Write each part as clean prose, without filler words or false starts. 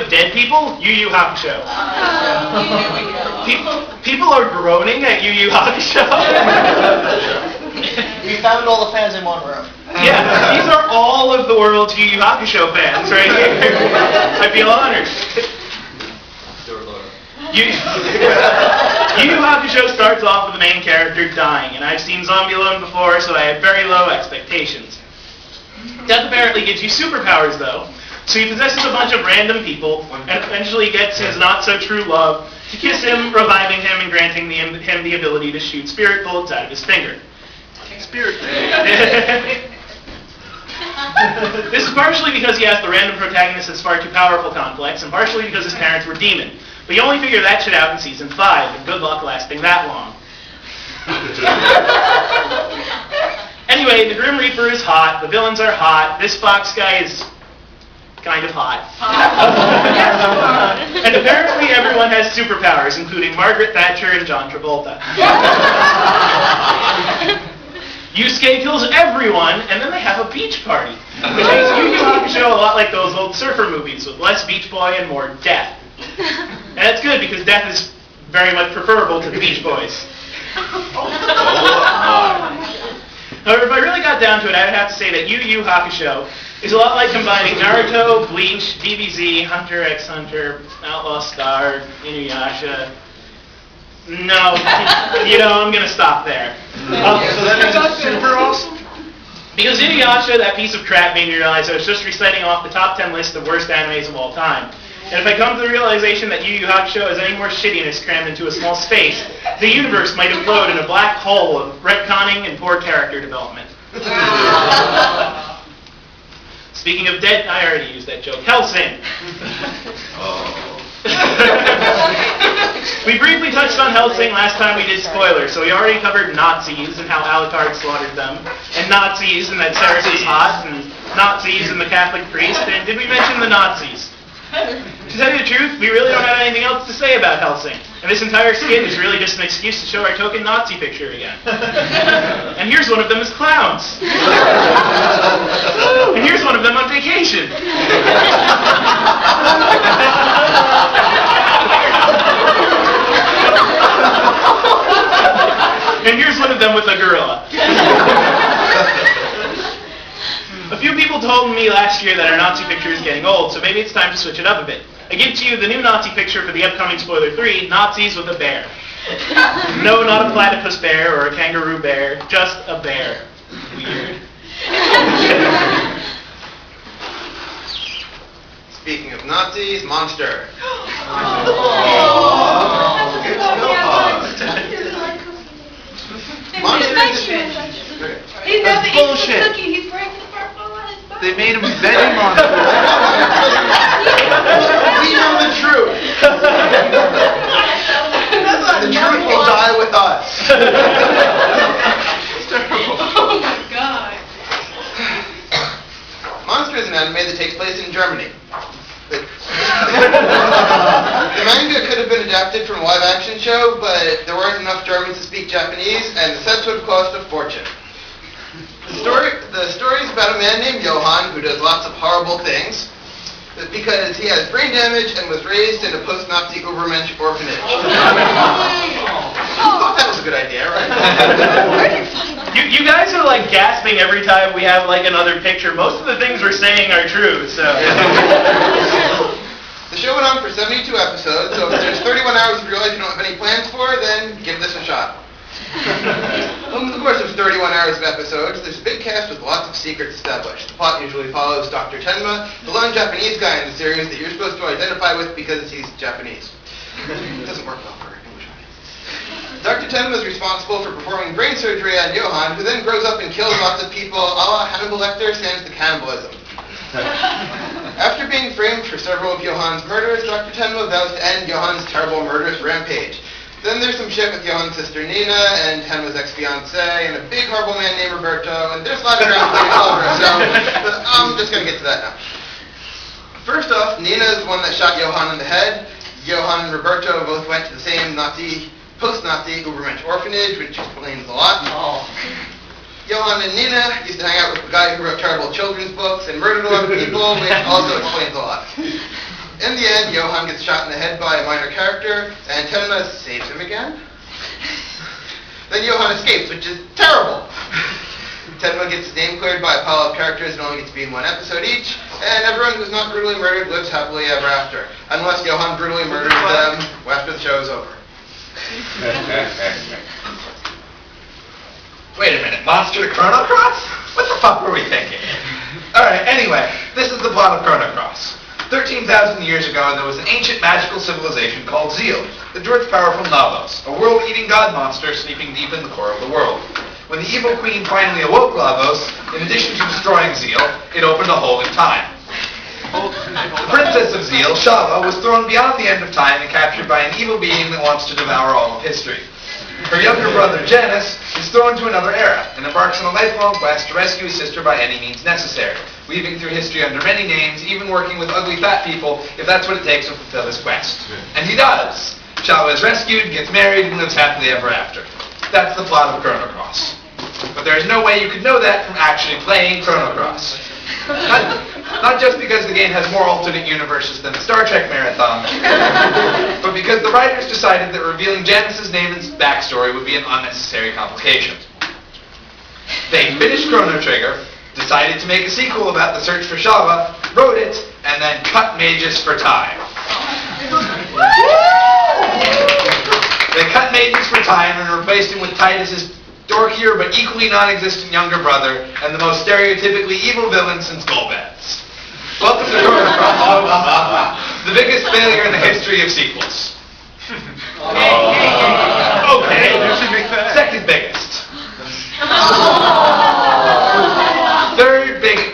of dead people, Yu Yu Hakusho. People are groaning at Yu Yu Hakusho. We found all the fans in one room. Yeah, these are all of the world's Yu Yu Hakusho fans right here. I feel honored. Yu Yu Hakusho starts off with the main character dying, and I've seen Zombie Alone before, so I have very low expectations. Death apparently gives you superpowers, though. So he possesses a bunch of random people, and eventually gets his not-so-true love to kiss him, reviving him, and granting him the ability to shoot spirit bullets out of his finger. Spirit. This is partially because he has the random protagonist that's far too powerful complex, and partially because his parents were demon. But you only figure that shit out in season 5, and good luck lasting that long. Anyway, the Grim Reaper is hot, the villains are hot, this Fox guy is kind of hot. And apparently everyone has superpowers, including Margaret Thatcher and John Travolta. Yusuke kills everyone, and then they have a beach party, which makes Yu Yu Hakusho a lot like those old surfer movies, with less Beach Boy and more death. And that's good, because death is very much preferable to the Beach Boys. However, if I really got down to it, I would have to say that Yu Yu Hakusho is a lot like combining Naruto, Bleach, DBZ, Hunter x Hunter, Outlaw Star, Inuyasha. No, I'm going to stop there. So that means it's super awesome? Because Inuyasha, that piece of crap, made me realize I was just reciting off the top 10 list of worst animes of all time. And if I come to the realization that Yu Yu Hakusho has any more shittiness crammed into a small space, the universe might implode in a black hole of retconning and poor character development. Speaking of dead, I already used that joke. Hellsing! We briefly touched on Hellsing last time we did spoilers, so we already covered Nazis and how Alucard slaughtered them, and Nazis and that Ceres is hot, and Nazis and the Catholic priest, and did we mention the Nazis? To tell you the truth, we really don't have anything else to say about Hellsing, and this entire skit is really just an excuse to show our token Nazi picture again. And here's one of them as clowns. And here's one of them on vacation. And here's one of them with a gorilla. A few people told me last year that our Nazi picture is getting old, so maybe it's time to switch it up a bit. I give to you the new Nazi picture for the upcoming spoiler 3, Nazis with a bear. No, not a platypus bear or a kangaroo bear, just a bear. Weird. Speaking of Nazis, Monster. He's never eaten bullshit. the cookie. He's wearing the purple on his butt. They made him veggie monster. We know the truth. The truth will die with us. Oh my god. Monster is an anime that takes place in Germany. The manga could have been adapted from a live-action show, but there weren't enough Germans to speak Japanese, and the sets would have cost a fortune. The story is about a man named Johann who does lots of horrible things because he has brain damage and was raised in a post-Nazi Ubermensch orphanage. I thought that was a good idea, right? You guys are like gasping every time we have like another picture. Most of the things we're saying are true, so. The show went on for 72 episodes, so if there's 31 hours of your life you don't have any plans for, then give this a shot. Over the course of 31 hours of episodes, there's a big cast with lots of secrets established. The plot usually follows Dr. Tenma, the lone Japanese guy in the series that you're supposed to identify with because he's Japanese. It doesn't work well for English audience. Dr. Tenma is responsible for performing brain surgery on Johann, who then grows up and kills lots of people, a la Hannibal Lecter sans the cannibalism. After being framed for several of Johann's murders, Dr. Tenma vows to end Johann's terrible murderous rampage. Then there's some shit with Johann's sister Nina and Tenma's ex-fiancé and a big horrible man named Roberto, and there's a lot of ground to cover, so I'm just going to get to that now. First off, Nina is the one that shot Johann in the head. Johann and Roberto both went to the same post-Nazi Ubermensch orphanage, which explains a lot. Johann and Nina used to hang out with the guy who wrote terrible children's books and murdered a lot of people, which also explains a lot. In the end, Johann gets shot in the head by a minor character, and Tenma saves him again. Then Johann escapes, which is terrible. Tenma gets his name cleared by a pile of characters and only gets to be in one episode each, and everyone who's not brutally murdered lives happily ever after, unless Johann brutally murders them after the show is over. Wait a minute, Monster Chrono Cross? What the fuck were we thinking? Alright, anyway, this is the plot of Chrono Cross. 13,000 years ago, there was an ancient magical civilization called Zeal, the dwarf powerful Lavos, a world-eating god monster sleeping deep in the core of the world. When the evil queen finally awoke Lavos, in addition to destroying Zeal, it opened a hole in time. The princess of Zeal, Shava, was thrown beyond the end of time and captured by an evil being that wants to devour all of history. Her younger brother, Janus, is thrown to another era and embarks on a lifelong quest to rescue his sister by any means necessary, weaving through history under many names, even working with ugly fat people if that's what it takes to fulfill his quest. And he does. Shava is rescued, gets married, and lives happily ever after. That's the plot of Chrono Cross. But there is no way you could know that from actually playing Chrono Cross. Not just because the game has more alternate universes than the Star Trek marathon, but because the writers decided that revealing Janus's name and backstory would be an unnecessary complication. They finished Chrono Trigger, decided to make a sequel about the search for Shava, wrote it, and then cut Mages for Time. They cut Mages for Time and replaced him with Titus's dorkier but equally non-existent younger brother and the most stereotypically evil villain since Golbez. Welcome to Chrono Cross, the biggest failure in the history of sequels. Okay, second biggest. Third biggest.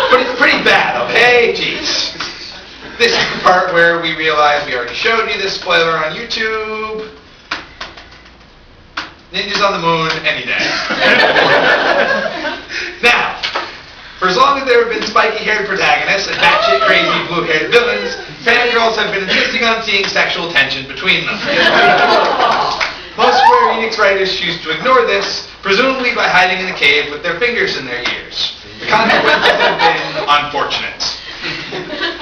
But it's pretty bad, okay? Jeez. This is the part where we realize we already showed you this spoiler on YouTube. Ninjas on the Moon any day. Now, for as long as there have been spiky-haired protagonists and batshit crazy blue-haired villains, fangirls have been insisting on seeing sexual tension between them. Most Square Enix writers choose to ignore this, presumably by hiding in a cave with their fingers in their ears. The consequences have been unfortunate.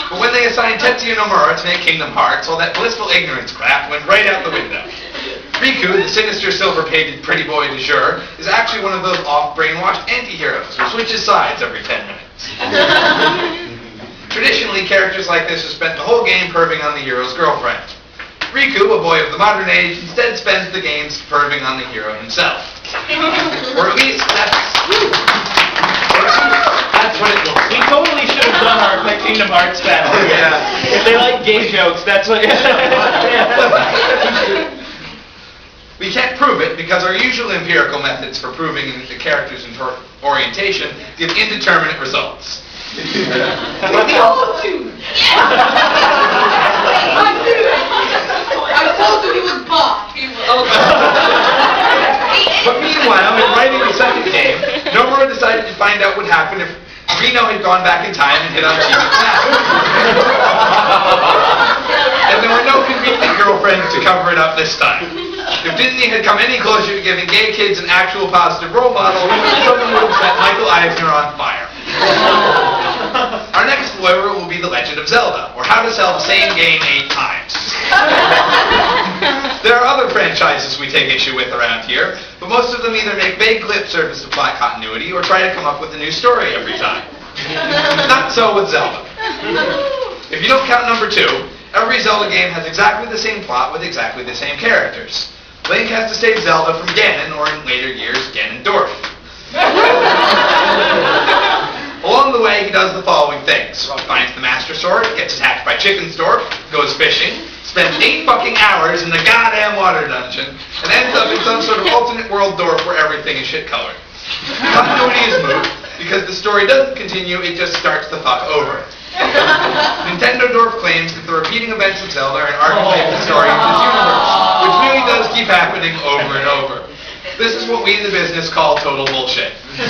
But when they assigned Tetsuya Nomura to make Kingdom Hearts, all that blissful ignorance crap went right out the window. Riku, the sinister silver-pated pretty boy du jour, is actually one of those off-brainwashed anti-heroes who switches sides every 10 minutes. Traditionally, characters like this have spent the whole game perving on the hero's girlfriend. Riku, a boy of the modern age, instead spends the games perving on the hero himself. Or at least that's what it looks like. We totally should have done our Kingdom Hearts fan. Yeah. If they like gay jokes, that's what... We can't prove it because our usual empirical methods for proving the character's orientation give indeterminate results. I told you he was buff. He was. But meanwhile, in writing the second game, Nomura decided to find out what happened if Reno had gone back in time and hit on Chibi's map. And there were no convenient girlfriends to cover it up this time. If Disney had come any closer to giving gay kids an actual positive role model, someone would have set Michael Eisner on fire. Our next spoiler will be The Legend of Zelda, or how to sell the same game 8 times. There are other franchises we take issue with around here, but most of them either make vague lip service to plot continuity or try to come up with a new story every time. Not so with Zelda. If you don't count number 2, every Zelda game has exactly the same plot with exactly the same characters. Link has to save Zelda from Ganon, or in later years, Ganondorf. Along the way, he does the following things. He finds the Master Sword, gets attacked by Chickensdorf, goes fishing, spends 8 fucking hours in the goddamn water dungeon, and ends up in some sort of alternate world Dorf where everything is shit-colored. Continuity is moot, because the story doesn't continue, it just starts the fuck over. Nintendo Dorf claims that the repeating events of Zelda are an archetype of the story of this universe, which really does keep happening over and over. This is what we in the business call total bullshit. In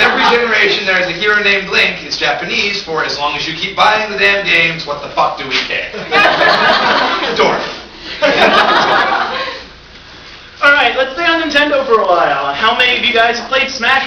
every generation there is a hero named Link. It's Japanese for as long as you keep buying the damn games, what the fuck do we care? Dorf. All right. Alright, let's stay on Nintendo for a while. How many of you guys have played Smash